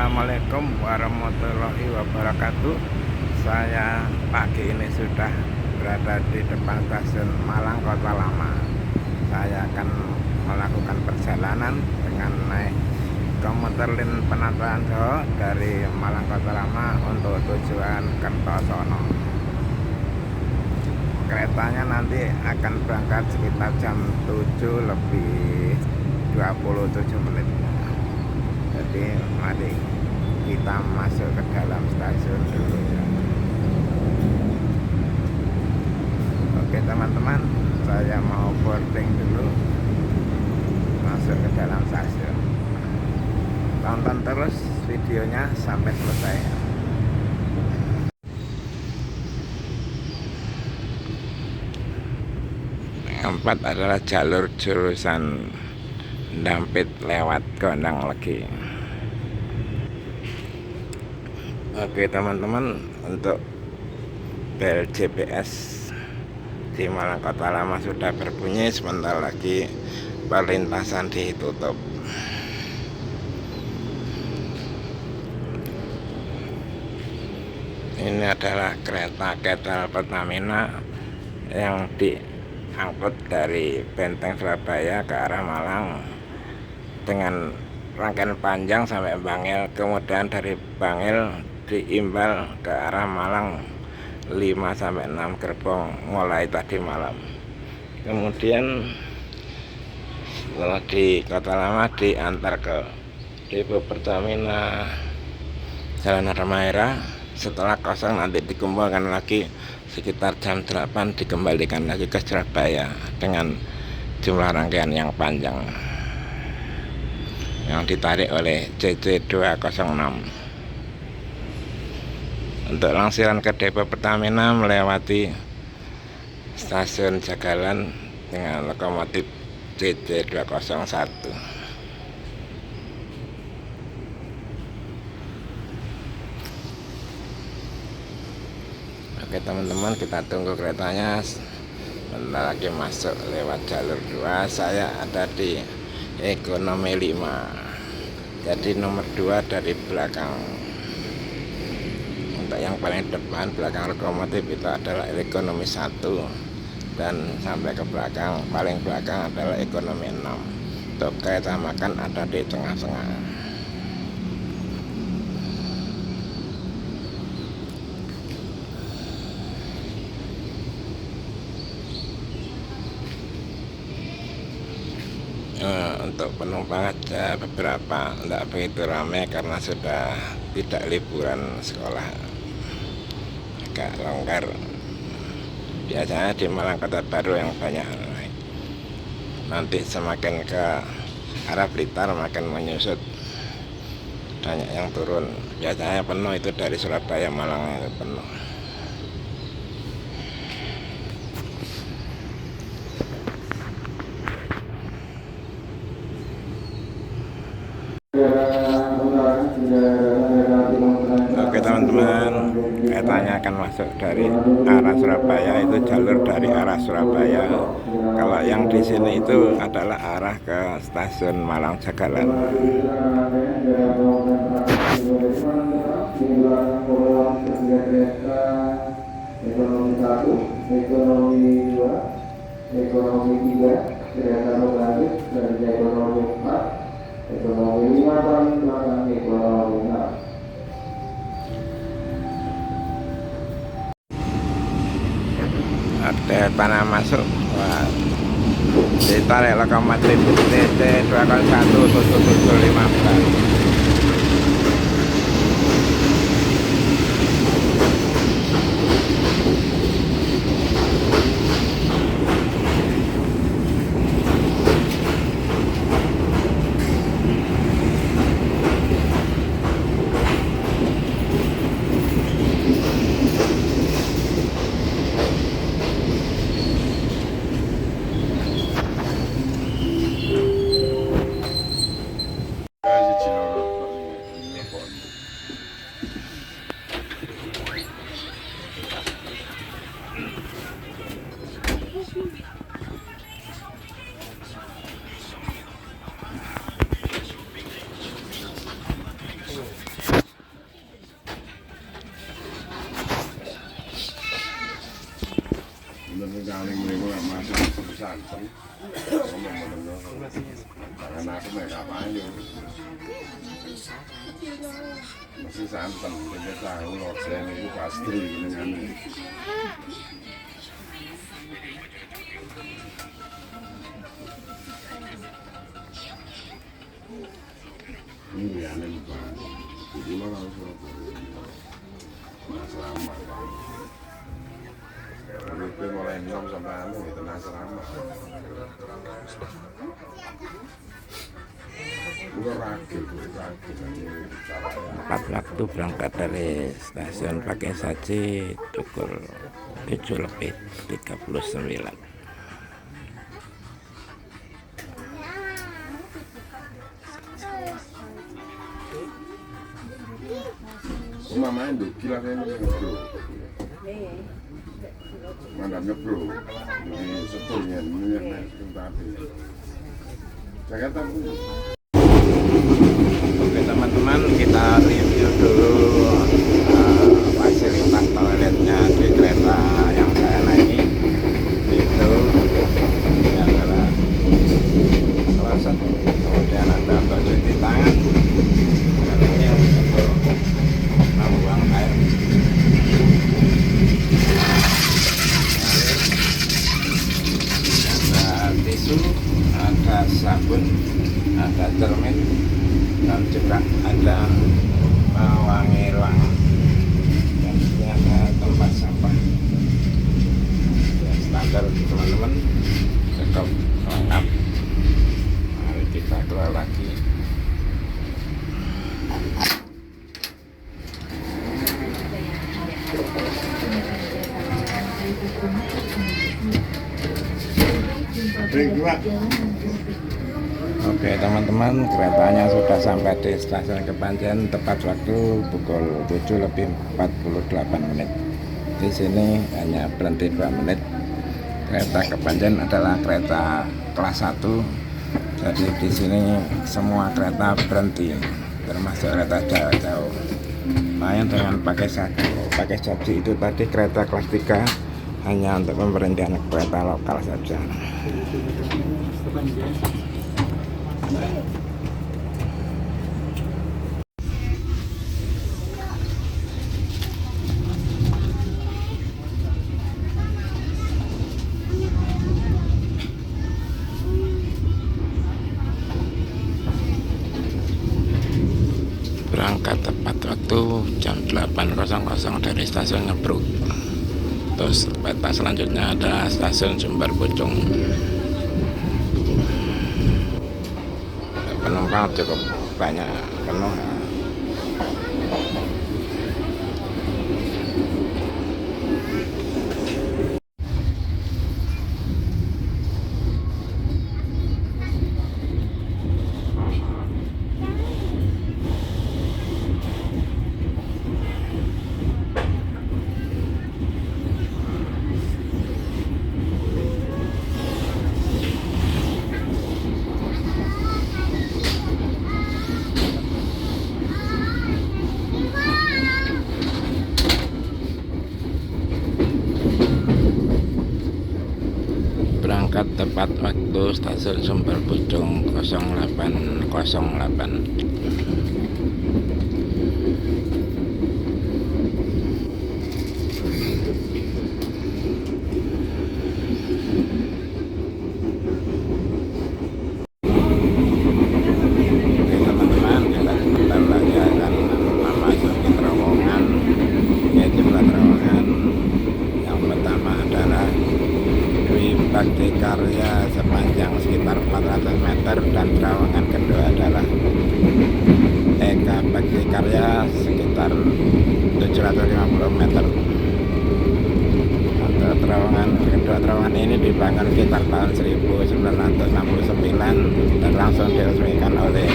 Assalamualaikum warahmatullahi wabarakatuh. Saya pagi ini sudah berada di depan stasiun Malang Kota Lama. Saya akan melakukan perjalanan dengan naik komuter lain Penataan Jawa dari Malang Kota Lama untuk tujuan Kertosono. Keretanya nanti akan berangkat sekitar jam 7 lebih 27 menit. Jadi mari kita masuk ke dalam stasiun dulu ya. Oke teman-teman, saya mau boarding dulu, masuk ke dalam stasiun. Tonton terus videonya sampai selesai. Keempat adalah jalur jurusan Dampit lewat Gondang Legi. Oke teman-teman, untuk bel GPS di Malang Kota Lama sudah berbunyi. Sebentar lagi perlintasan ditutup. Ini adalah kereta Ketel Pertamina yang diangkut dari Benteng Surabaya ke arah Malang dengan rangkaian panjang sampai Bangil, kemudian dari Bangil diimbal ke arah Malang 5-6 gerbong mulai tadi malam. Kemudian setelah di Kota Lama diantar ke depo Pertamina Jalan Halmahera. Setelah kosong nanti dikumpulkan lagi sekitar jam 8, dikembalikan lagi ke Surabaya dengan jumlah rangkaian yang panjang yang ditarik oleh CC 206. Untuk langsiran ke depo Pertamina melewati stasiun Jagalan dengan lokomotif CC 201. Oke teman-teman, kita tunggu keretanya. Bentar lagi masuk lewat jalur 2. Saya ada di ekonomi 5, jadi nomor 2 dari belakang. Untuk yang paling depan belakang lokomotif itu adalah ekonomi 1, dan sampai ke belakang paling belakang adalah ekonomi 6. Untuk kereta makan ada di tengah-tengah. Untuk penumpang ada beberapa, tidak begitu ramai karena sudah tidak liburan sekolah, agak longgar. Biasanya di Malang Kota Baru yang banyak. Nanti semakin ke arah Blitar makin menyusut, banyak yang turun. Biasanya penuh itu dari Surabaya Malang itu penuh. Oke teman-teman, keretanya akan masuk dari arah Surabaya, itu jalur dari arah Surabaya. Kalau yang di sini itu adalah arah ke stasiun Malang Jagalan. Ekonomi 1, ekonomi 2, ekonomi 3, kereta berlanjut dari ekonomi 4, ekonomi 5 paling belakang ekonomi 6. Ada tanah masuk. Wah, ditarik lokomotif TC 201 7715. santan. Jangan aku mereka payu. Masih santan, kita tahu lorsen itu pastri dengan ini ya lupa. Jadi malah asrama kan. Itu mulai minum sampai itu asrama. Tepat waktu berangkat dari stasiun Pakesaji pukul 7:39. Mamanya itu kilas ini bro. Mandapnya bro. Ini sepulnya minyak tapi. Jakarta pun. Oke teman-teman, kita review dulu fasilitas toiletnya di kereta yang saya naiki. Itu adalah kloset, kemudian ada untuk cuci tangan, dan ini untuk membuang air. Ada tisu, ada sabun, ada cermin, dan juga ada pewangi ruangan, dan ini ada tempat sampah ya, standar teman-teman, cukup lengkap. Mari kita keluar lagi. Oke teman-teman, keretanya sudah sampai di stasiun Kepanjen tepat waktu pukul 7:48. Di sini hanya berhenti 2 menit. Kereta Kepanjen adalah kereta kelas 1. Jadi di sini semua kereta berhenti, termasuk kereta jauh-jauh. Lain dengan Pakesaji itu tadi kereta kelas 3 hanya untuk pemberhentian kereta lokal saja. Berangkat tepat waktu jam 8.00 dari stasiun Ngebruk. Terus peta selanjutnya ada stasiun Sumber Pucung. Penumpang cukup banyak, penuh. Berangkat tepat waktu stasiun Sumber Pucung 08.08. Bakti Karya sepanjang sekitar 400 meter dan terowongan kedua adalah Eka Bakti Karya sekitar 750 meter. Untuk terowongan kedua, terowongan ini dibangun sekitar tahun 1969 dan langsung diresmikan oleh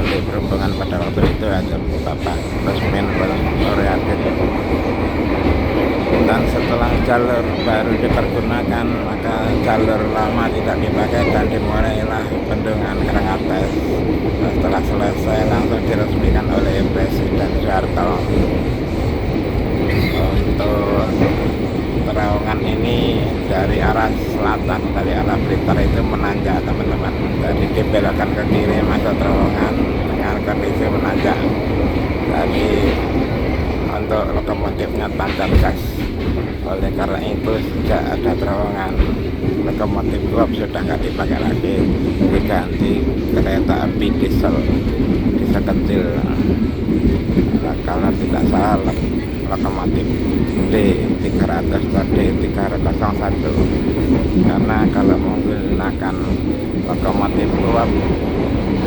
Perhubungan pada waktu itu, ada Bapak Rusmin Suryadi. Dan setelah jalur baru dipergunakan, maka jalur lama tidak dipakai dan dimulailah bendungan Karangates. Setelah selesai langsung diresmikan oleh Presiden Soeharto. Untuk terowongan ini dari arah selatan, dari arah akan ke kiri masuk terowongan dengan kondisi menanjak. Jadi untuk lokomotifnya tancap gas. Oleh karena itu sejak ada terowongan, lokomotif uap sudah nggak dipakai lagi, diganti kereta api diesel kecil. Kalau tidak salah lokomotif D300 atau D301, karena kalau menggunakan lokomotif uap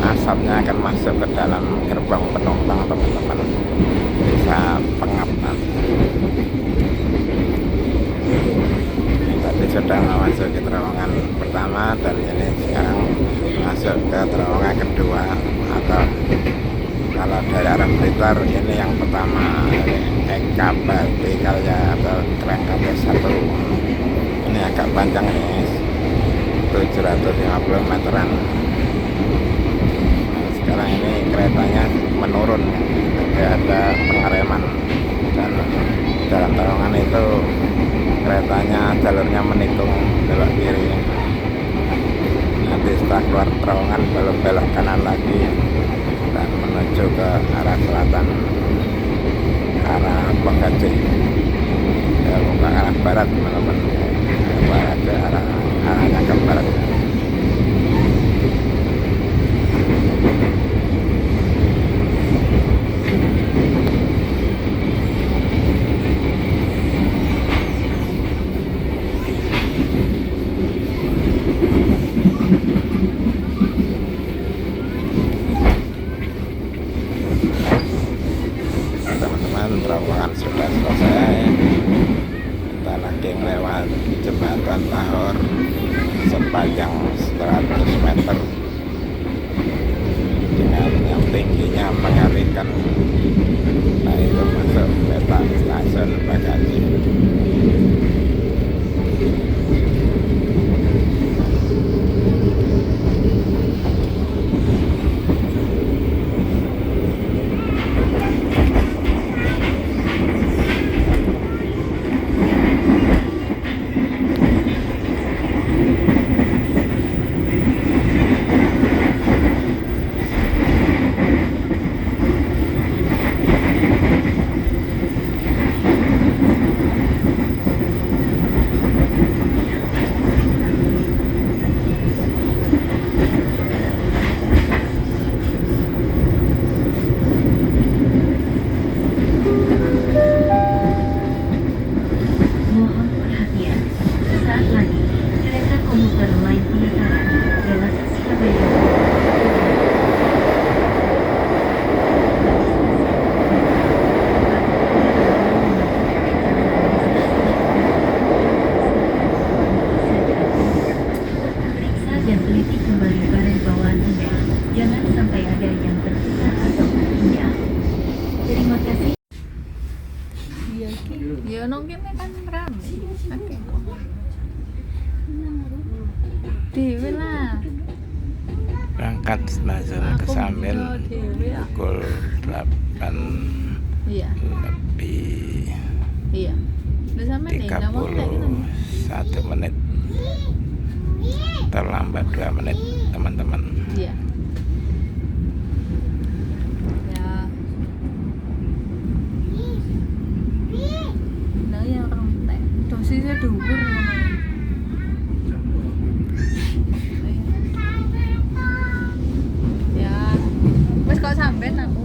asapnya akan masuk ke dalam gerbong penumpang, teman-teman, bisa pengap nanti. Tadi sudah masuk ke terowongan pertama dan ini sekarang masuk ke terowongan kedua, atau kalau dari arah Blitar ini yang pertama, Eka Bakti Karya atau kereta T1. Ini agak panjang nih, 750 meteran. Sekarang ini keretanya menurun, jadi ada pengereman, dan dalam terowongan itu keretanya jalurnya menikung belok kiri. Nanti setelah keluar terowongan belok kanan lagi dan menuju ke arah selatan, arah Pogacik, ya, bukan arah barat, teman-teman, ke arahnya ke barat. Terowongan sudah selesai, kita lagi melewat jembatan Tahor sepanjang 100 meter dengan yang tingginya mengalirkan. Nah, itu masuk kereta stasiun Bekasi. Ya nongkin kan rame. Oke. Dewe lah. Berangkat stasiun Kesamben pukul 8 Iya. lebih Iya. Udah sampai nih, udah mau kayak gitu. 31 menit, terlambat 2 menit, teman-teman. Iya. Ya. Nah, yang rentek. Dosisnya dhuwur ngono. Ya. Wes kok sampean aku.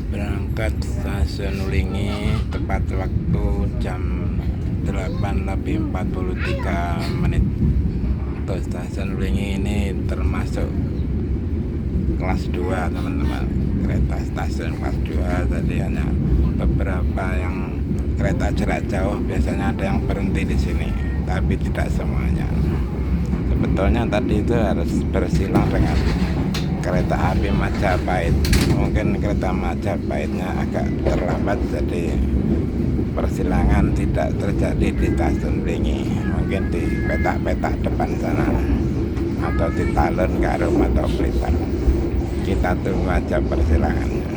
Berangkat stasiun Ulingi tepat waktu jam 8:43. Untuk stasiun Ulingi ini termasuk kelas 2, teman-teman. Kereta stasiun kelas 2, tadi hanya beberapa yang kereta jarak jauh biasanya ada yang berhenti di sini, tapi tidak semuanya. Sebetulnya tadi itu harus bersilang dengan kereta api Majapahit. Mungkin kereta Majapahitnya agak terlambat, jadi persilangan tidak terjadi di stasiun Blingi, mungkin di petak-petak depan sana atau di Talun, Karum atau Blitar. Kita tunggu aja persilangannya.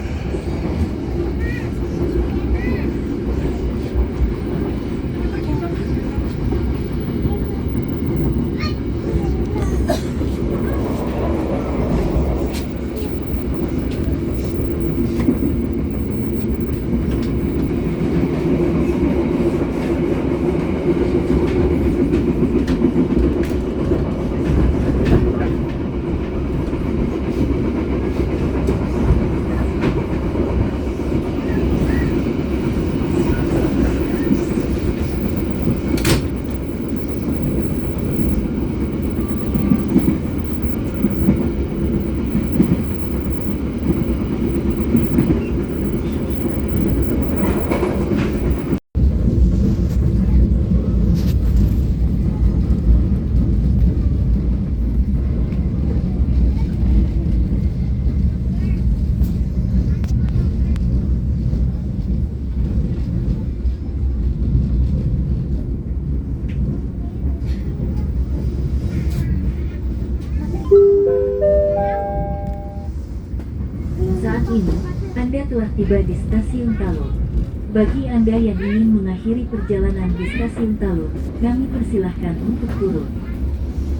Saat ini, Anda telah tiba di Stasiun Talun. Bagi Anda yang ingin mengakhiri perjalanan di Stasiun Talun, kami persilahkan untuk turun.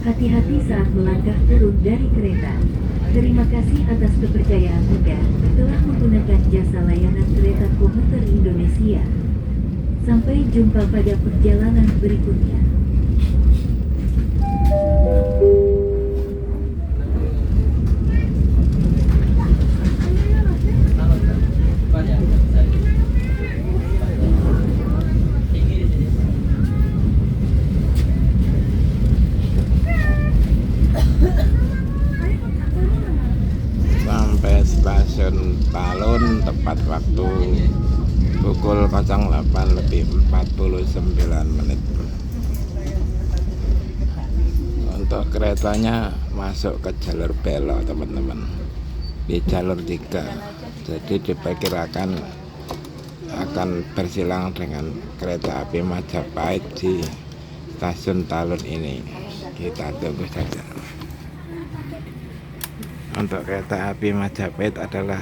Hati-hati saat melangkah turun dari kereta. Terima kasih atas kepercayaan Anda telah menggunakan jasa layanan kereta komuter Indonesia. Sampai jumpa pada perjalanan berikutnya. Sampai stasiun Talun tepat waktu pukul 08:49. Untuk keretanya masuk ke jalur belok teman-teman, di jalur 3, jadi diperkirakan akan bersilang dengan kereta api Majapahit di stasiun Talun ini. Kita tunggu saja. Untuk kereta api Majapahit adalah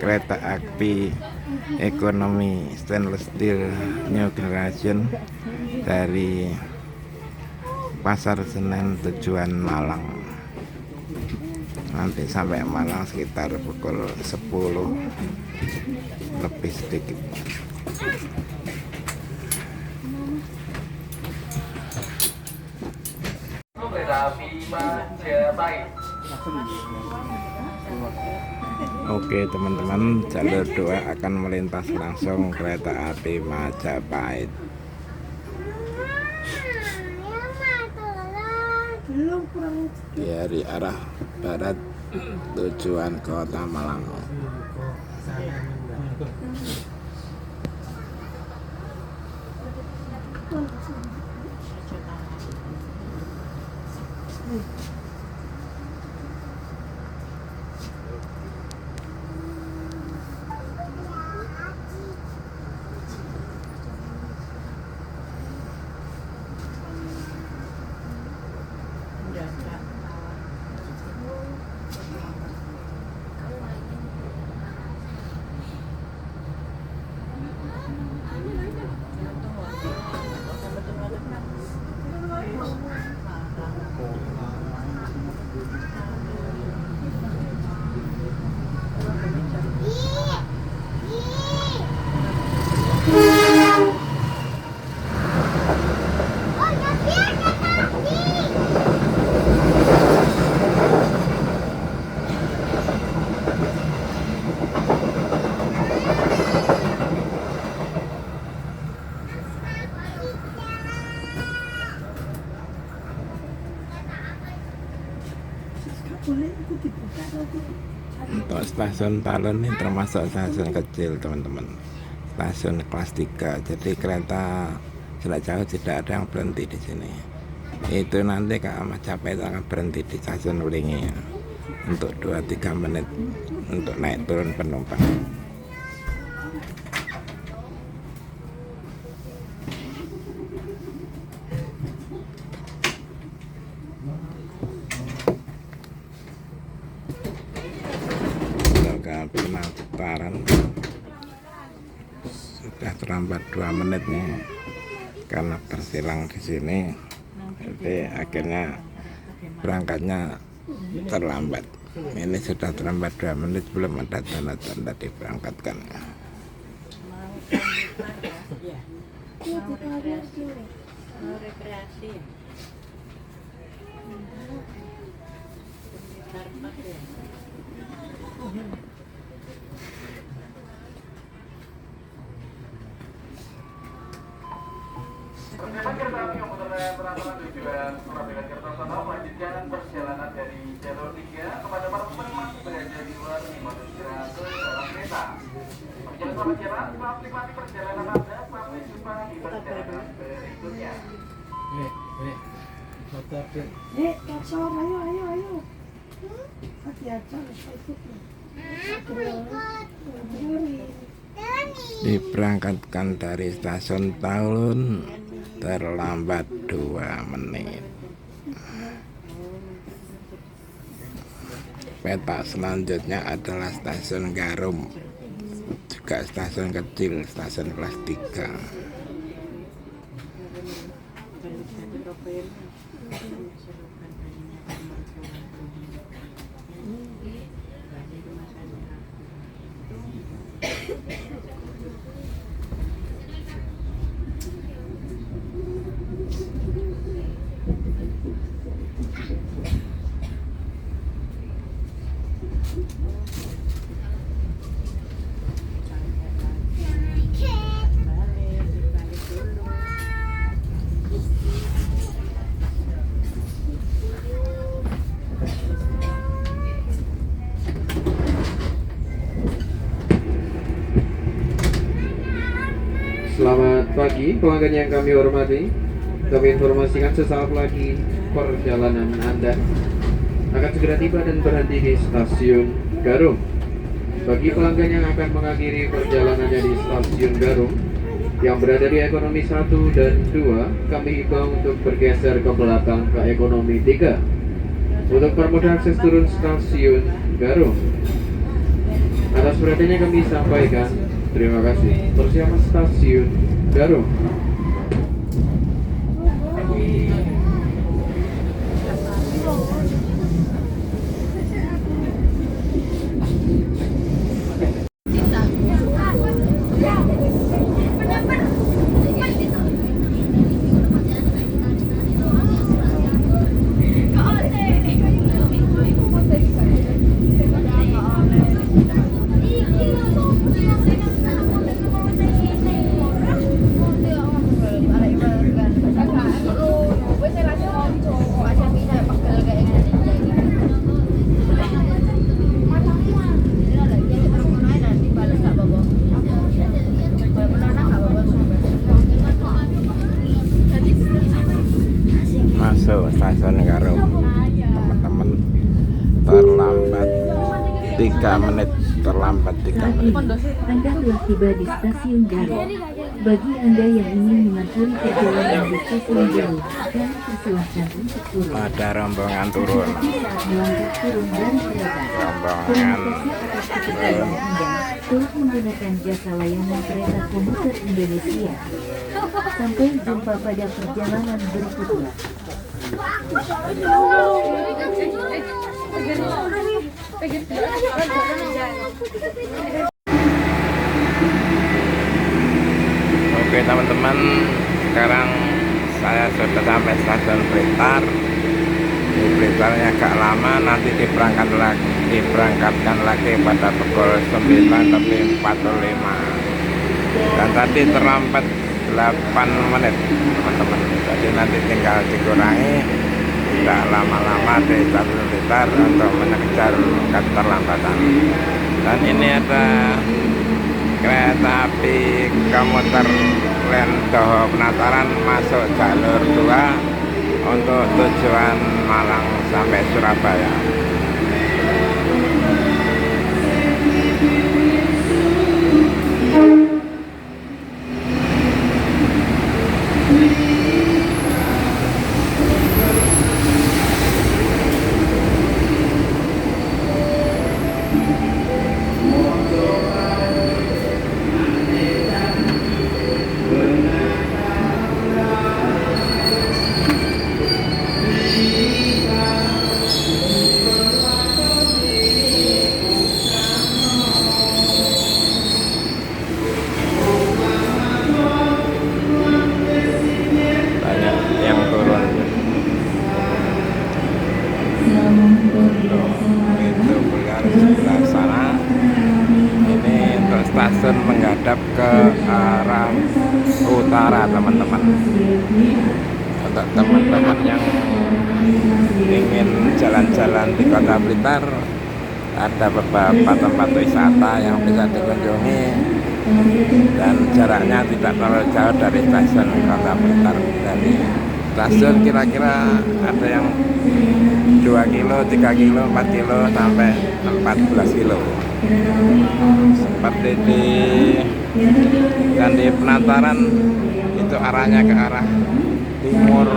kereta api ekonomi stainless steel new generation dari Pasar Senen tujuan Malang. Nanti sampai Malang sekitar pukul 10 lebih sedikit. Oke teman-teman, jalur 2 akan melintas langsung kereta api Majapahit. Dari arah barat tujuan kota Malang. Untuk stasiun Talun ini termasuk stasiun kecil teman-teman. stasiun kelas 3. Jadi kereta jarak jauh tidak ada yang berhenti di sini. Itu nanti kalau Majapahit akan berhenti di stasiun Wlingi untuk 2-3 menit untuk naik turun penumpang. Pendaftaran sudah terlambat 2 menit nih karena tersilang di sini, jadi akhirnya berangkatnya terlambat. Ini sudah terlambat 2 menit, belum ada tanda-tanda diberangkatkan. Persiapan kereta api yang menggunakan peraturan tujuan Surabaya Kertosono melanjutkan perjalanan dari jalur 3 kepada para penumpang yang berada di luar mode istirahat ke dalam kereta. Perjalanan selamat jalan, selamat menikmati perjalanan Anda, sampai jumpa di perjalanan berikutnya. Kasar, ayo. Hati-hati, ikutnya. Diberangkatkan dari stasiun Taulun terlambat 2 menit. Peta selanjutnya adalah stasiun Garum, juga stasiun kecil, stasiun kelas 3. Selamat pagi pelanggan yang kami hormati. Kami informasikan sesaat lagi perjalanan Anda akan segera tiba dan berhenti di stasiun Garum. Bagi pelanggan yang akan mengakhiri perjalanannya di stasiun Garum yang berada di ekonomi 1 dan 2, kami himbau untuk bergeser ke belakang ke ekonomi 3 untuk permudah akses turun stasiun Garum. Atas perhatiannya kami sampaikan terima kasih. Persiapan stasiun Garum. Masuk stasiun Garum, teman-teman, terlambat 3 menit, terlambat 3 menit. Anda telah tiba di stasiun Garum. Bagi Anda yang ingin mengakhiri perjalanan di stasiun Garum, kami persilahkan untuk turun. Ada rombongan turun, Saat melangkah turun dari kereta. rombongan Terima kasih atas kepercayaan Anda telah menggunakan jasa layanan kereta komuter Indonesia. Sampai jumpa pada perjalanan berikutnya. Oke teman-teman, sekarang saya sudah sampai stasiun Blitar. Di Blitarnya agak lama, nanti diberangkatkan lagi pada pukul 9 lebih 45. Dan tadi terlambat 8 menit teman-teman. Jadi nanti tinggal dikurangi, tidak lama-lama di stasiun Blitar untuk mengejar keterlambatan. Dan ini ada kereta api komuter lain Toho Penataran masuk jalur 2 untuk tujuan Malang sampai Surabaya. Itu Bulgar sebelah sana. Ini untuk stasiun menghadap ke arah utara, teman-teman. Untuk teman-teman yang ingin jalan-jalan di Kota Blitar, ada beberapa tempat wisata yang bisa dikunjungi dan jaraknya tidak terlalu jauh dari stasiun Kota Blitar. Dari stasiun kira-kira ada yang 2 kilo, 3 kilo, 4 kilo, sampai 14 kilo. Seperti di Candi Penataran, itu arahnya ke arah timur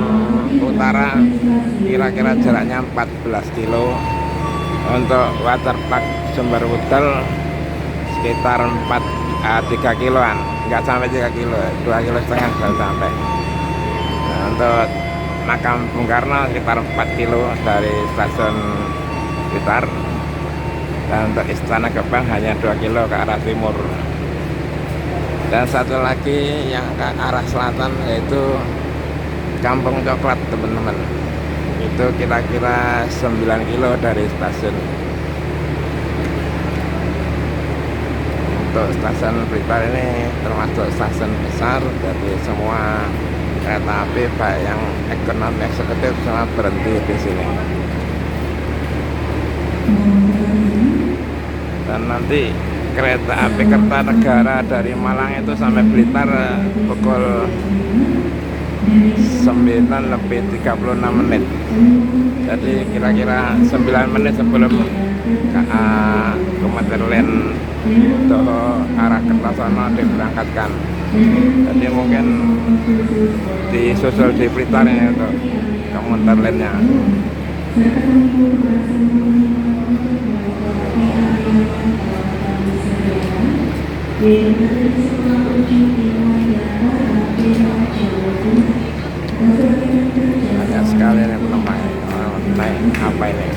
utara, kira-kira jaraknya 14 kilo. Untuk waterpark Sumber Wudel sekitar 3 kiloan, nggak sampai 3 kilo, 2,5 kilo baru sampai. Nah, untuk makam Bung Karno sekitar 4 kilo dari stasiun Blitar, dan untuk Istana Gebang hanya 2 kilo ke arah timur. Dan satu lagi yang ke arah selatan yaitu Kampung Coklat, teman-teman. Itu kira-kira 9 kilo dari stasiun. Untuk stasiun Blitar ini termasuk stasiun besar, jadi semua kereta api baik yang ekonomi eksekutif semua berhenti di sini. Dan nanti kereta api Kertanegara dari Malang itu sampai Blitar pukul 9:36 menit. Jadi kira-kira 9 menit sebelum komuter lain Toho arah Kertosono diberangkatkan. Jadi mungkin disusul di Blitar ya untuk komuter lainnya. Banyak sekali nih penumpang naik apa ini.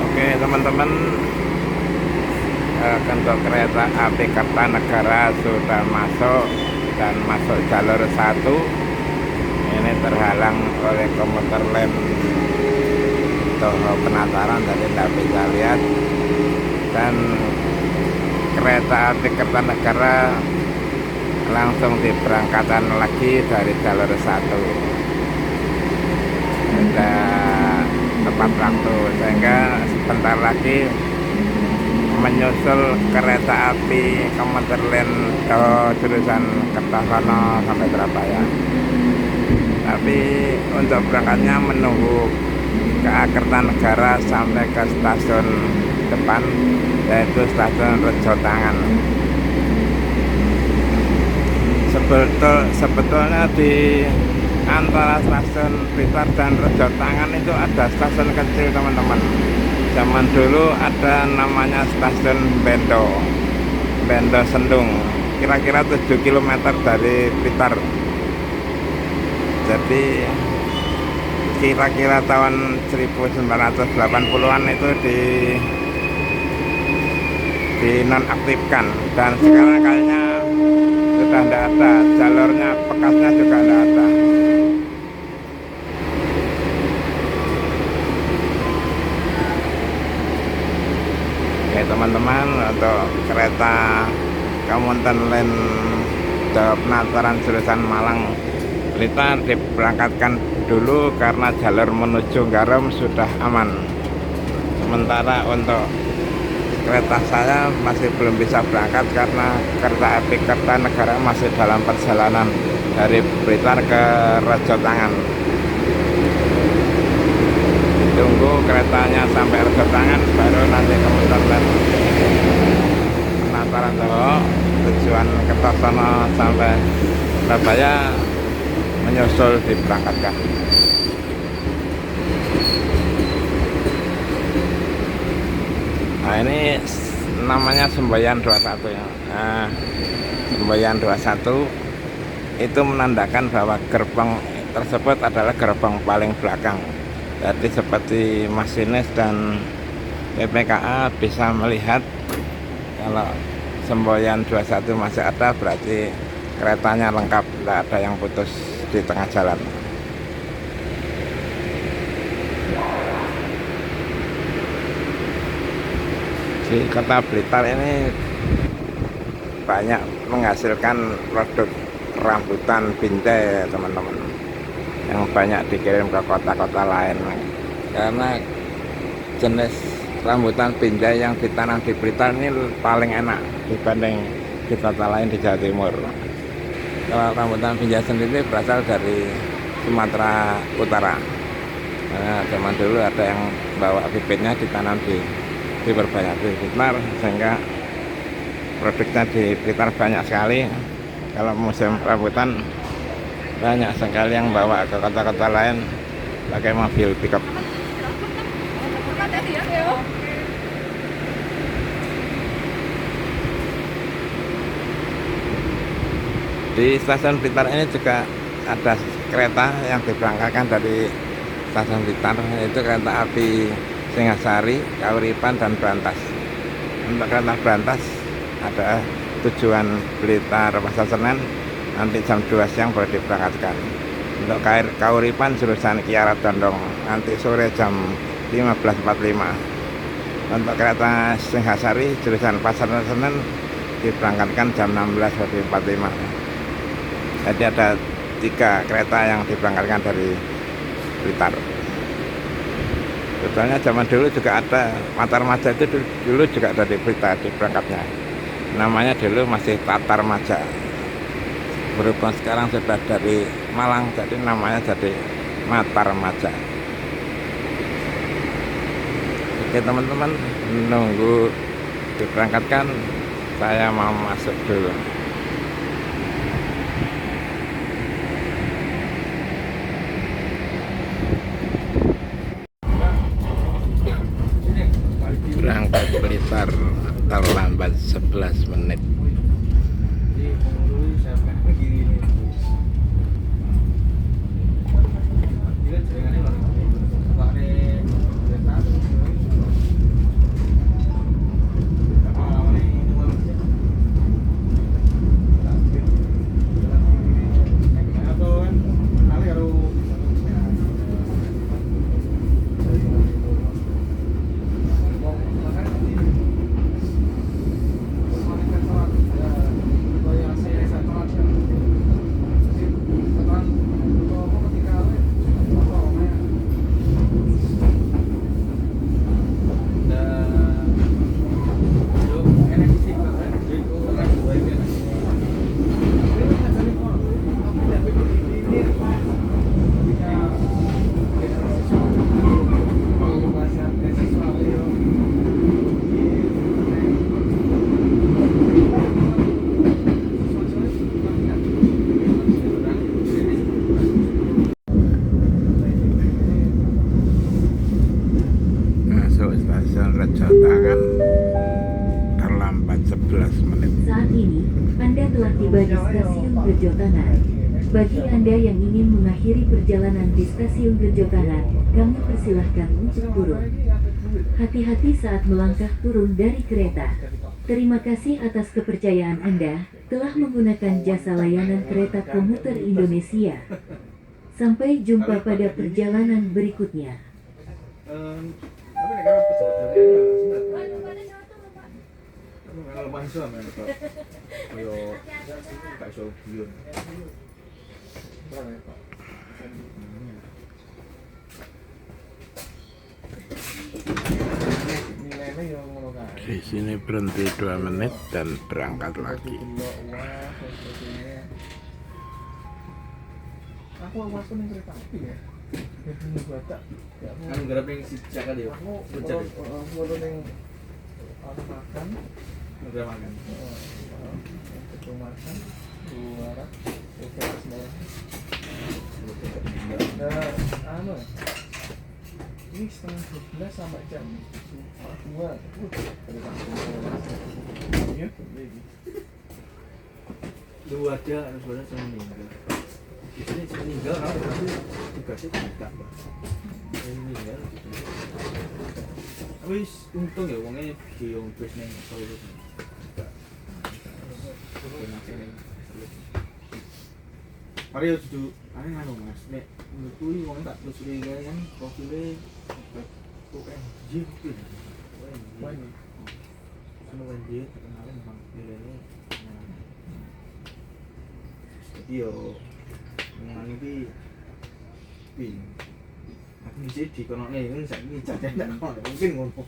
Oke teman-teman, untuk kereta api Kertanegara sudah masuk dan masuk jalur 1. Ini terhalang oleh komuter lain Toho Penataran, tadi tidak bisa lihat. Dan kereta api Kertanegara langsung diberangkatkan lagi dari jalur 1. Sudah tepat waktu, sehingga sebentar lagi menyusul kereta api komuter lain jurusan Kertosono sampai Surabaya. Tapi untuk berangkatnya menunggu ke Kertanegara sampai ke stasiun depan, yaitu stasiun Rejotangan. Sebetulnya di antara stasiun Blitar dan Rejotangan itu ada stasiun kecil, teman-teman. Zaman dulu ada namanya stasiun Bendo Sendung, kira-kira 7 km dari Blitar. Jadi kira-kira tahun 1980-an itu dinonaktifkan, dan sekarang kayaknya sudah tidak ada, jalurnya bekasnya juga tidak ada. Oke teman-teman, untuk kereta Komuter Lain Jawa Penataran jurusan Malang Blitar diberangkatkan dulu karena jalur menuju Garum sudah aman. Sementara untuk kereta saya masih belum bisa berangkat karena kereta api Kertanegara masih dalam perjalanan dari Blitar ke Rejotangan. Tunggu keretanya sampai Rejotangan baru nanti Komuter Lain Penataran Jawa tujuan Kertosono sampai Surabaya menyusul diberangkatkan. Nah, ini namanya Semboyan 21 ya. Nah, Semboyan 21 itu menandakan bahwa gerbong tersebut adalah gerbong paling belakang. Jadi seperti masinis dan PPKA bisa melihat kalau Semboyan 21 masih ada, berarti keretanya lengkap, tidak ada yang putus di tengah jalan. Di kota Blitar ini banyak menghasilkan produk rambutan binjai, teman-teman, yang banyak dikirim ke kota-kota lain karena jenis rambutan binjai yang ditanam di Blitar ini paling enak dibanding di kota lain di Jawa Timur. Kalau rambutan binjai sendiri berasal dari Sumatera Utara. Nah, zaman dulu ada yang bawa bibitnya ditanam diperbanyak di Blitar, sehingga produknya di Blitar banyak sekali. Kalau musim rambutan banyak sekali yang bawa ke kota-kota lain pakai mobil pickup. Di stasiun Blitar ini juga ada kereta yang diberangkatkan dari stasiun Blitar, yaitu kereta api Singasari, Kauripan, dan Brantas. Untuk kereta Brantas ada tujuan Blitar Pasar Senen, nanti jam 2 siang baru diberangkatkan. Untuk Kauripan jurusan Kiara Condong, nanti sore jam 15.45. Untuk kereta Singasari jurusan Pasar Senen diberangkatkan jam 16.45. Jadi ada 3 kereta yang diberangkatkan dari Blitar. Sebetulnya zaman dulu juga ada Matar Maja, itu dulu juga ada di Blitar diberangkatnya. Namanya dulu masih Tatar Maja. Berhubung sekarang sudah dari Malang, jadi namanya jadi Matar Maja. Oke teman-teman, menunggu diberangkatkan, saya mau masuk dulu. Berangkat Blitar terlambat 11 menit. Rejotangan terlambat 11 menit. Saat ini, Anda telah tiba di stasiun Rejotangan. Bagi Anda yang ingin mengakhiri perjalanan di stasiun Rejotangan, kami persilahkan untuk turun. Hati-hati saat melangkah turun dari kereta. Terima kasih atas kepercayaan Anda telah menggunakan jasa layanan kereta komuter Indonesia. Sampai jumpa pada perjalanan berikutnya. Kalau iso men kok koyo gak iso guyon. Nilainya yo ngono kae. Di sini berhenti 2 menit dan berangkat lagi. Aku waktu ning kereta api ya. Ini batak. Ya aku Kan garap yang si Caka dia. aku Bencet. foto ning aku makan. Udah makan. Itu makan. Luar. Oke, sebenarnya. Nah, anu ya. Ini setengah 12 sampai jam 2. Iya, lagi. Lu ada saudara saya meninggal. Istri saya meninggal, tapi tugasnya tidak. Saya meninggal. Tapi untung ya, uangnya di yang base neng kalau itu. Mari yo duduk, aneh anu mas, nek menurutku ini uangnya tak terus curiga kan profilnya UNJ gitu. Wani. Anu UNJ terkenalnya memang nilainya. Jadi yo ngomong iki aku bisa di kono ini saiki jajan tak kono mungkin ngono.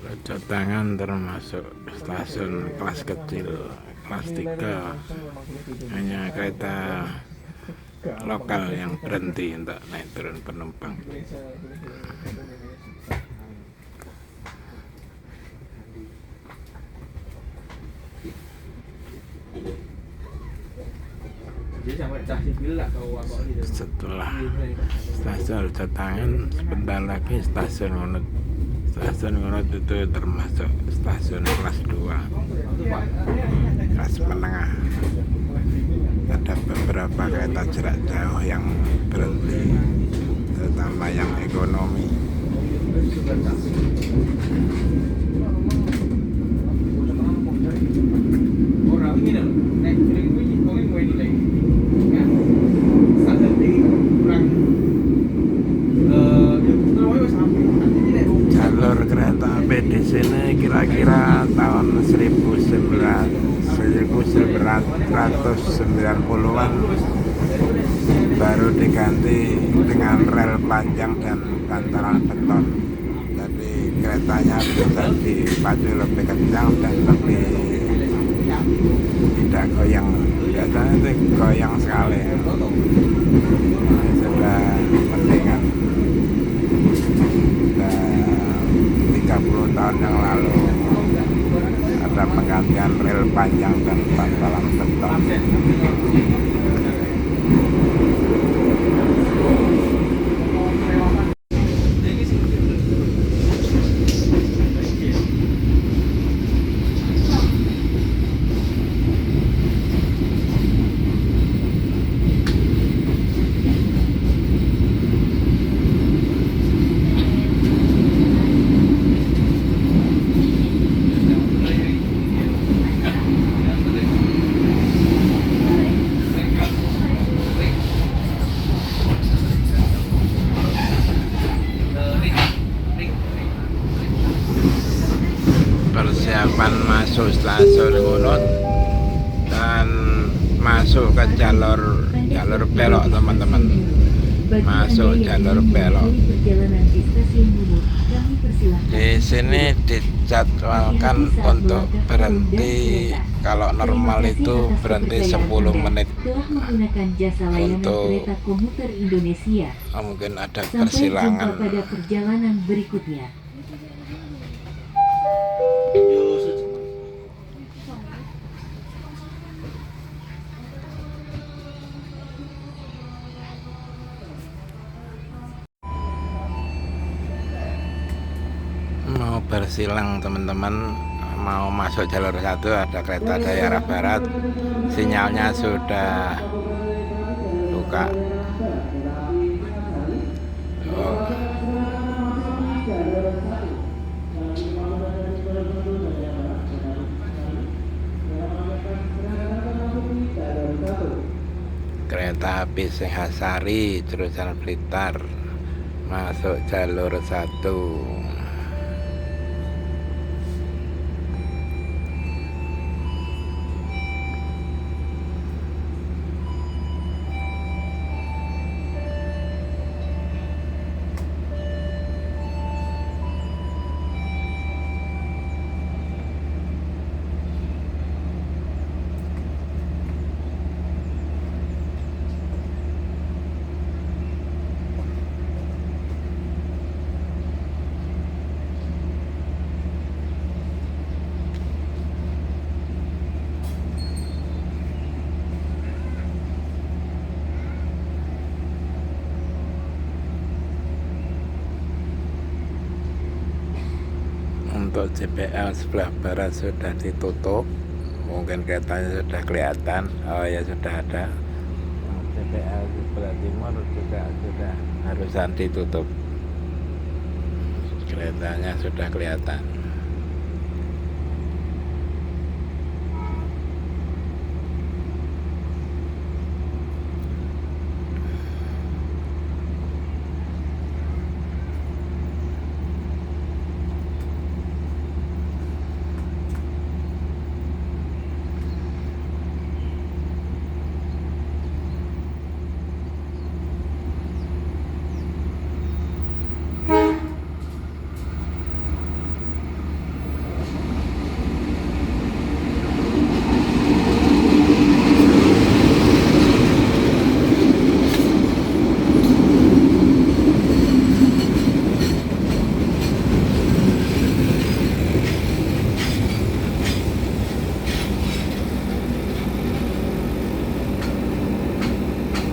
Raja Tangan termasuk stasiun kelas kecil, kelas 3. Hanya kereta lokal yang berhenti untuk naik turun penumpang. Jadi sampai cah sipil lah kau apa gitu. Setelah stasiun Raja Tangan, sebentar lagi stasiun Ngunut. Stasiun Ngunut itu termasuk stasiun kelas 2, kelas menengah. Ada beberapa kereta jarak jauh yang berhenti, terutama yang ekonomi. Orang ini loh, naik film ini mungkin mau ini lagi. Kan standar tinggi kurang. Ya terus sampai nanti naik. Jalur kereta api di sini kira-kira tahun 1990-an baru diganti dengan rel panjang dan bantalan beton. Jadi keretanya bisa dipacu lebih kencang dan lebih tidak goyang. Biasanya itu goyang sekali. Ini sudah mendingan. 30 tahun yang lalu ada penggantian rel panjang dan bantalan beton. Persiapan masuk stasiun Ngunut dan masuk ke jalur belok teman-teman. Masuk jalur belok. Di sini dijadwalkan untuk berhenti, kalau normal itu berhenti 10 menit. Menggunakan jasa layanan Untuk kereta komuter Indonesia. mungkin ada Sampai persilangan. jumpa pada perjalanan berikutnya. Mau bersilang teman-teman, mau masuk jalur 1 ada kereta dari arah barat, sinyalnya sudah buka. Oh. Kereta api Singhasari jurusan Blitar masuk jalur 1. untuk JPL sebelah barat sudah ditutup, mungkin keretanya sudah kelihatan. Oh ya, sudah ada. JPL sebelah timur juga sudah harusan ditutup, keretanya sudah kelihatan.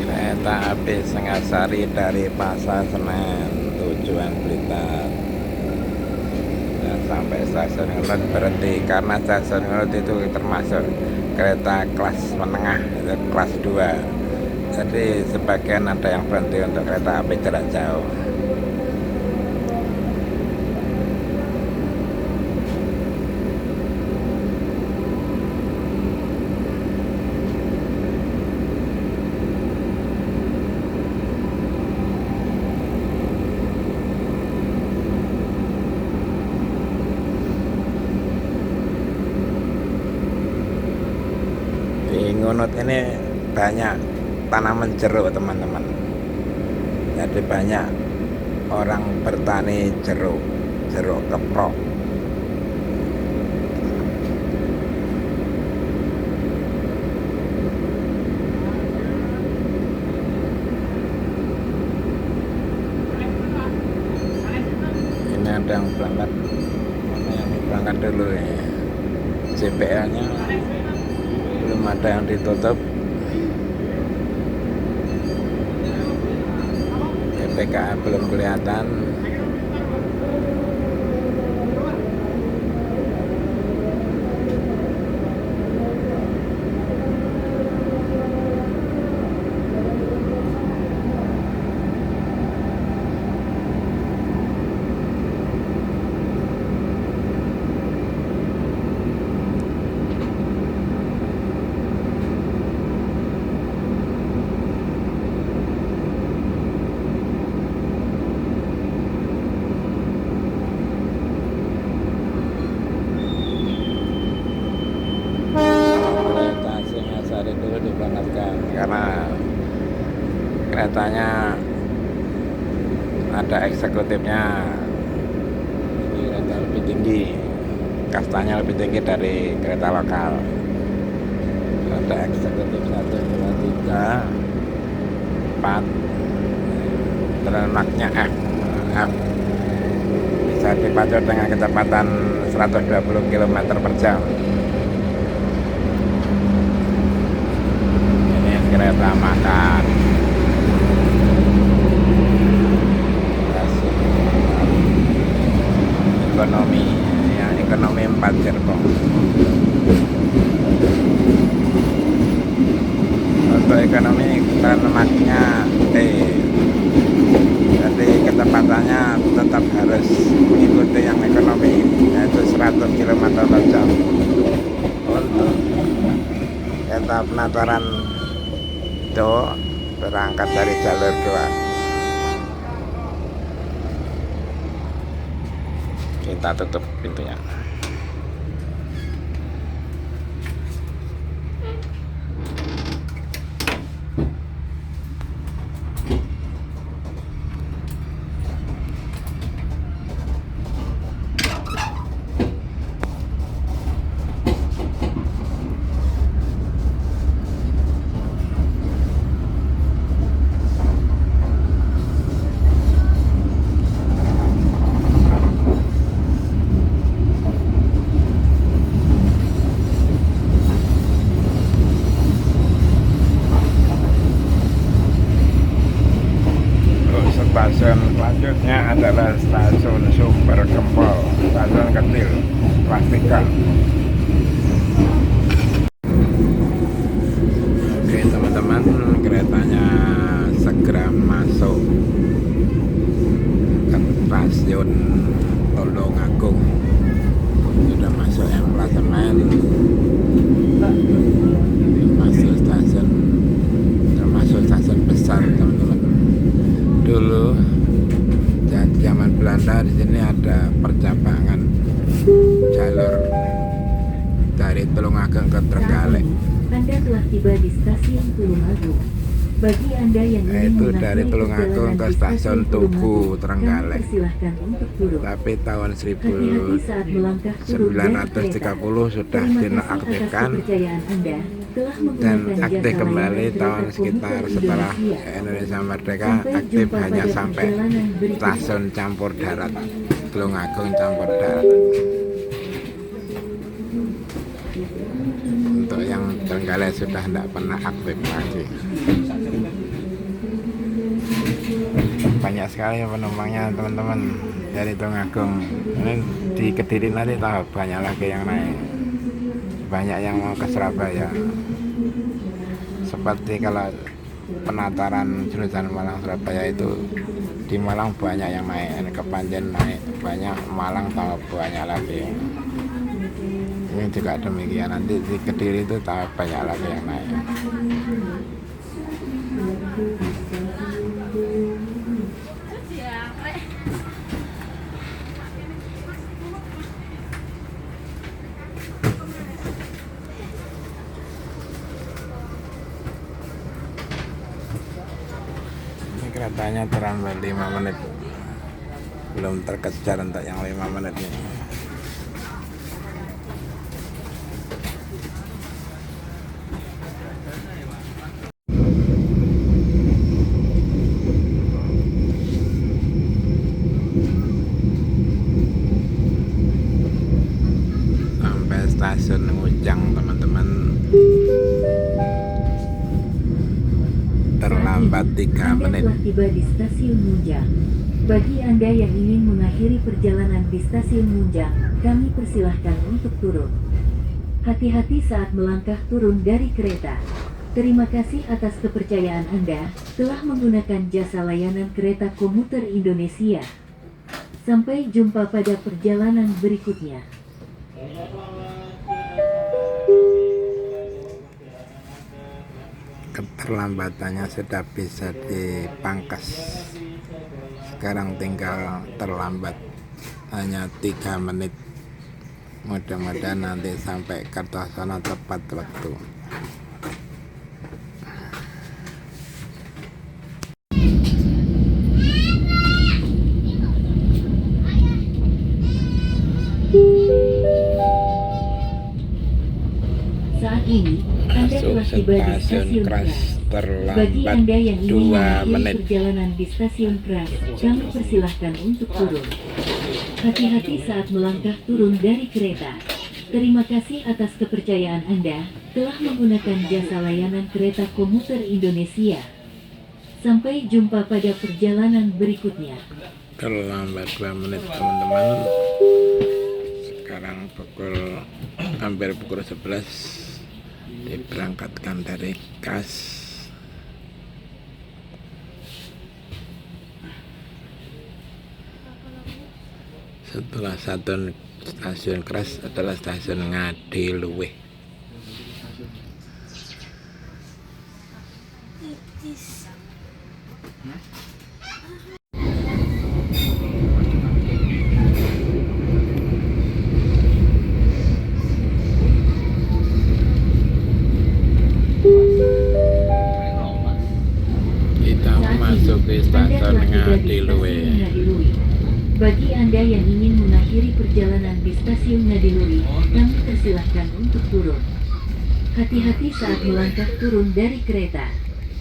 Kereta api Singasari dari Pasar Senen tujuan Blitar dan sampai stasiun Ngelut berhenti, karena stasiun Ngelut itu termasuk kereta kelas menengah, itu kelas 2. Jadi sebagian ada yang berhenti untuk kereta api jarak jauh. Di Ngunut ini banyak tanaman jeruk, teman-teman. Jadi banyak orang bertani jeruk keprok. Ini ada yang berangkat, mana yang berangkat dulu ya? JPL-nya belum ada yang ditutup. PKA belum kelihatan. Dulu diberangkatkan karena keretanya ada eksekutifnya, ini kereta lebih tinggi, kastanya lebih tinggi dari kereta lokal. Ada eksekutif 1, 2, 3, 4, ternaknya F bisa dipacu dengan kecepatan 120 km per jam. Kereta makan ekonomi, ya, ekonomi 4 gerbong. Untuk ekonomi ternaknya T, jadi kecepatannya tetap harus mengikuti yang ekonomi, yaitu 100 km per jam. Untuk kereta penataran itu berangkat dari jalur 2. Kita tutup pintunya. stasiun selanjutnya adalah stasiun Sumber Gempol, stasiun kecil kelas 3. Oke teman-teman, keretanya segera masuk ke stasiun Tulungagung. Sudah masuk emplasemen, masuk stasiun, termasuk stasiun besar teman-teman. Dulu zaman Belanda di sini ada percabangan jalur dari Tulungagung ke Trenggalek. Anda telah tiba di stasiun Tulungagung. Bagi Anda yang ingin Itu dari mengakhiri Tulungagung perjalanan ke di stasiun Tugu Tulungagung, Trenggalek. kami persilahkan untuk turun. Tapi tahun Hati-hati saat melangkah turun dari kereta. 1930 sudah Terima kasih dinonaktifkan atas kepercayaan Anda telah dan menggunakan aktif jasa kembali layanan tahun kereta sekitar komuter setelah Indonesia. Indonesia Merdeka. Sampai Aktif jumpa hanya pada sampai perjalanan berikutnya. stasiun campur darat Tulungagung campur darat. Untuk yang Trenggalek sudah tidak pernah aktif lagi. Banyak sekali penumpangnya teman-teman dari Tulungagung. Ini di Kediri nanti tahu banyak lagi yang naik. Banyak yang mau ke Surabaya. Seperti kalau penataran jurusan Malang Surabaya itu di Malang banyak yang naik, ke Panjen naik banyak, Malang tahu banyak lagi. Ini juga demikian, nanti di Kediri itu tahu banyak lagi yang naik. Keretanya terlambat 5 menit, belum terkejar untuk yang 5 menit ini. Sampai stasiun Mujang teman-teman, terlambat 3 Anda menit. telah tiba di stasiun Munjang. Bagi Anda yang ingin mengakhiri perjalanan di stasiun Munjang, kami persilahkan untuk turun. Hati-hati saat melangkah turun dari kereta. Terima kasih atas kepercayaan Anda telah menggunakan jasa layanan kereta komuter Indonesia. Sampai jumpa pada perjalanan berikutnya. Keterlambatannya sudah bisa dipangkas. Sekarang tinggal terlambat hanya 3 menit. Mudah-mudahan nanti sampai Kertosono tepat waktu. Saat ini, Anda Masuk telah tiba di stasiun stasiun Kras Kras. Bagi terlambat Anda yang ingin 2 mengakhiri menit. perjalanan di stasiun Kras, kami persilahkan untuk turun. Hati-hati saat melangkah turun dari kereta. Terima kasih atas kepercayaan Anda telah menggunakan jasa layanan kereta komuter Indonesia. Sampai jumpa pada perjalanan berikutnya. Terlambat 2 menit teman-teman. Sekarang hampir pukul 11 diberangkatkan dari Kas. Setelah stasiun Kras adalah stasiun Ngadiluwih. Kita memasuki stasiun Ngadiluwih. Bagi Anda yang ingin mengakhiri perjalanan di stasiun Ngadiluwih, kami persilahkan untuk turun. Hati-hati saat melangkah turun dari kereta.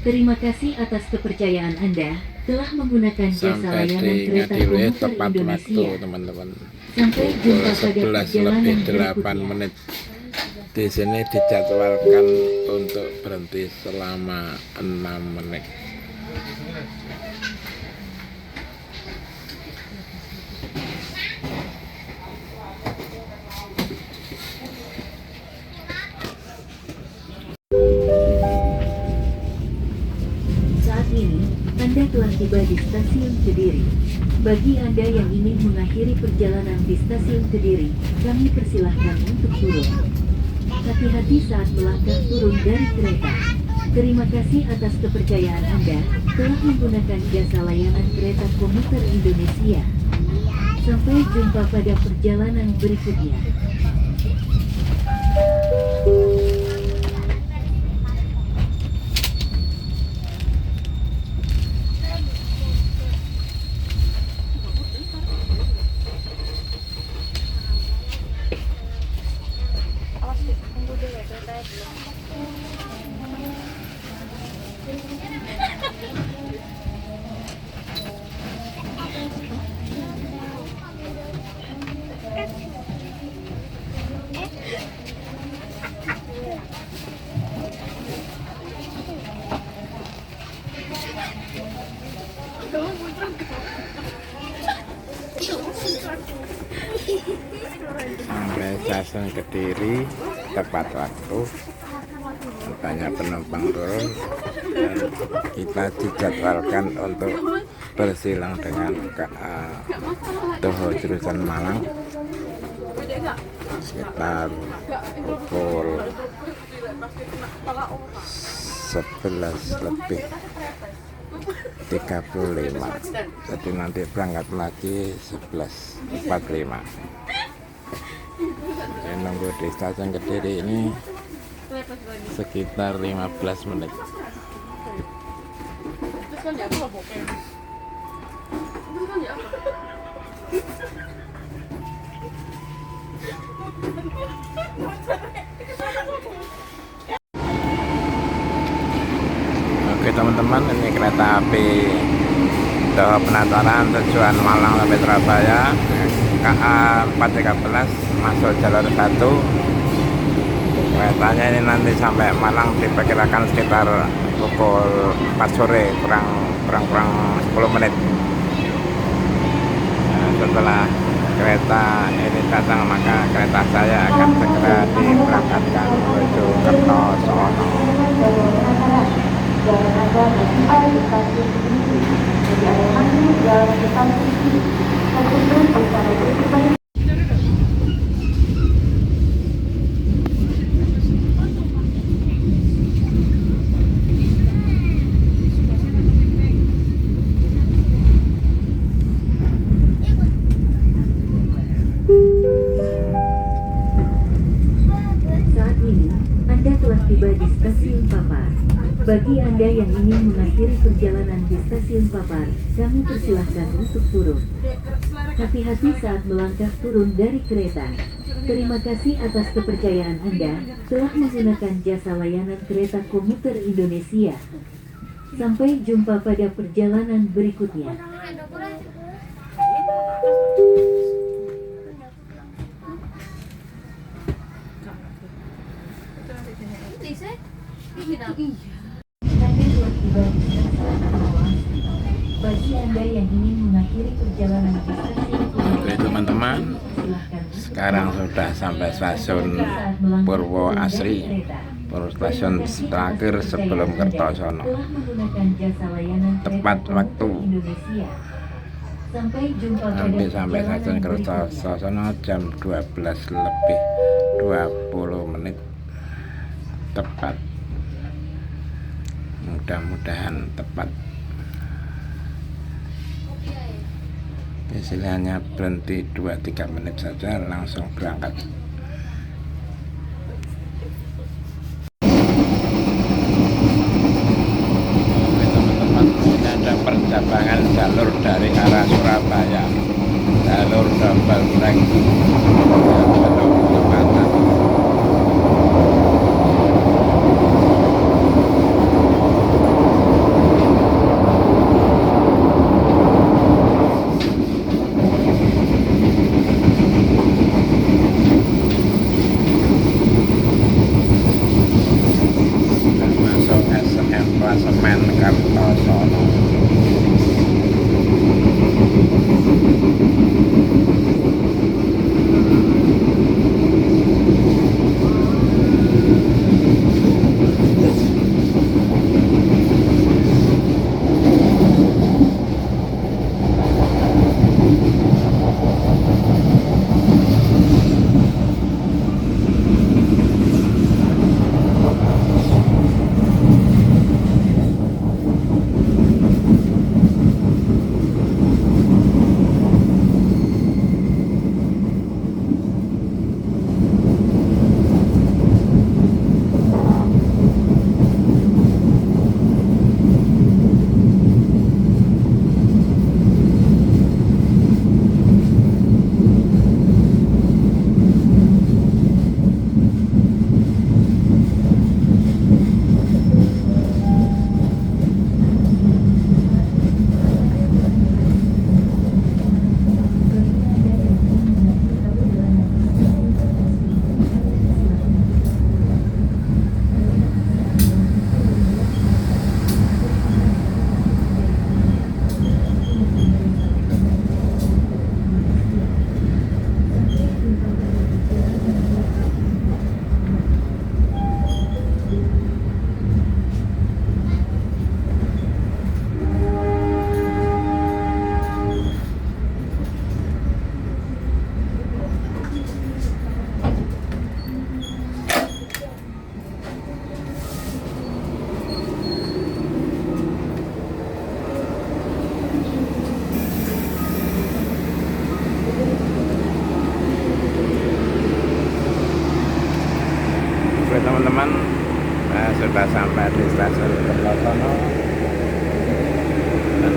Terima kasih atas kepercayaan Anda telah menggunakan jasa Sampai layanan di kereta Ngadiluwih komuter tepat waktu Indonesia. teman-teman. Sampai Pukul jumpa pada 11 perjalanan lebih 8 berikutnya. menit. Di sini dijadwalkan untuk berhenti selama 6 menit. Anda telah tiba di stasiun Kediri. Bagi Anda yang ingin mengakhiri perjalanan di stasiun Kediri, kami persilahkan untuk turun. Hati-hati saat melangkah turun dari kereta. Terima kasih atas kepercayaan Anda telah menggunakan jasa layanan kereta komuter Indonesia. Sampai jumpa pada perjalanan berikutnya. Sampai stasiun Kediri tepat waktu, banyak penumpang turun dan kita dijadwalkan untuk bersilang dengan KA Toho jurusan Malang sekitar pukul 11 lebih 35. Jadi nanti berangkat lagi 11.45. Saya nunggu di stasiun Kediri ini sekitar 15 menit. Oke teman-teman, ini kereta api Toho Penataran tujuan Malang sampai Surabaya, KA 413 masuk jalur 1. Keretanya ini nanti sampai Malang diperkirakan sekitar pukul 4 sore, kurang 10 menit. Nah, setelah kereta ini datang, maka kereta saya akan segera diberangkatkan menuju Kertosono. Saat ini, Anda telah tiba di stasiun Papar. Bagi Anda yang ingin mengakhiri perjalanan di stasiun Papar, kami persilahkan untuk turun. Hati-hati saat melangkah turun dari kereta. Terima kasih atas kepercayaan Anda telah menggunakan jasa layanan kereta komuter Indonesia. Sampai jumpa pada perjalanan berikutnya. Anda telah tiba di stasiun Bawang. Bagi Anda yang ingin mengakhiri perjalanan di stasiun Oke teman-teman, sekarang sudah sampai stasiun Purwo Asri, stasiun terakhir sebelum Kertosono. Tepat waktu. Nanti sampai stasiun Kertosono jam 12 lebih 20 menit tepat. Mudah-mudahan tepat. Istilahnya berhenti 2-3 menit saja langsung berangkat. Oke teman-teman, ini ada percabangan jalur dari arah Surabaya, jalur double track belum ketepatan. Klasemen Kertosono.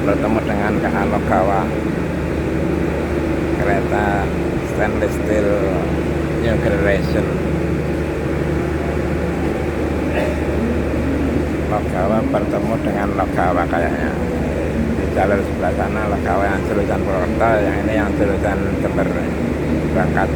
bertemu dengan KA Logawa, kereta stainless steel new generation. Logawa bertemu dengan Logawa kayaknya. Di jalur sebelah sana Logawa yang jurusan Purwokerto, yang ini yang jurusan Jember berangkat.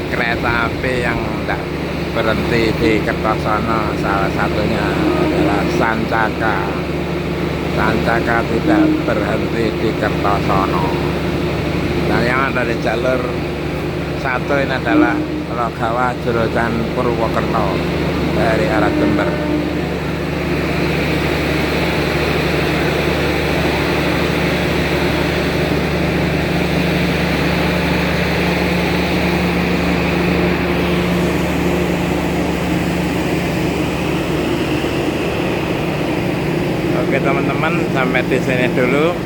Kereta api yang tidak berhenti di Kertosono, salah satunya adalah Sancaka. Sancaka tidak berhenti di Kertosono. Dan yang ada di jalur satu ini adalah Logawa jurusan Purwokerto dari arah Jember. Oke teman-teman, sampai di sini dulu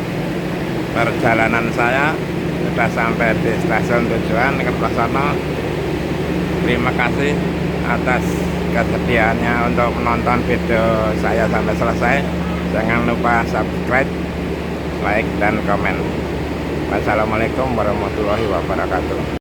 perjalanan saya. Sudah sampai di stasiun tujuan Kertosono. Terima kasih atas kesediaannya untuk menonton video saya sampai selesai. Jangan lupa subscribe, like, dan komen. Wassalamualaikum warahmatullahi wabarakatuh.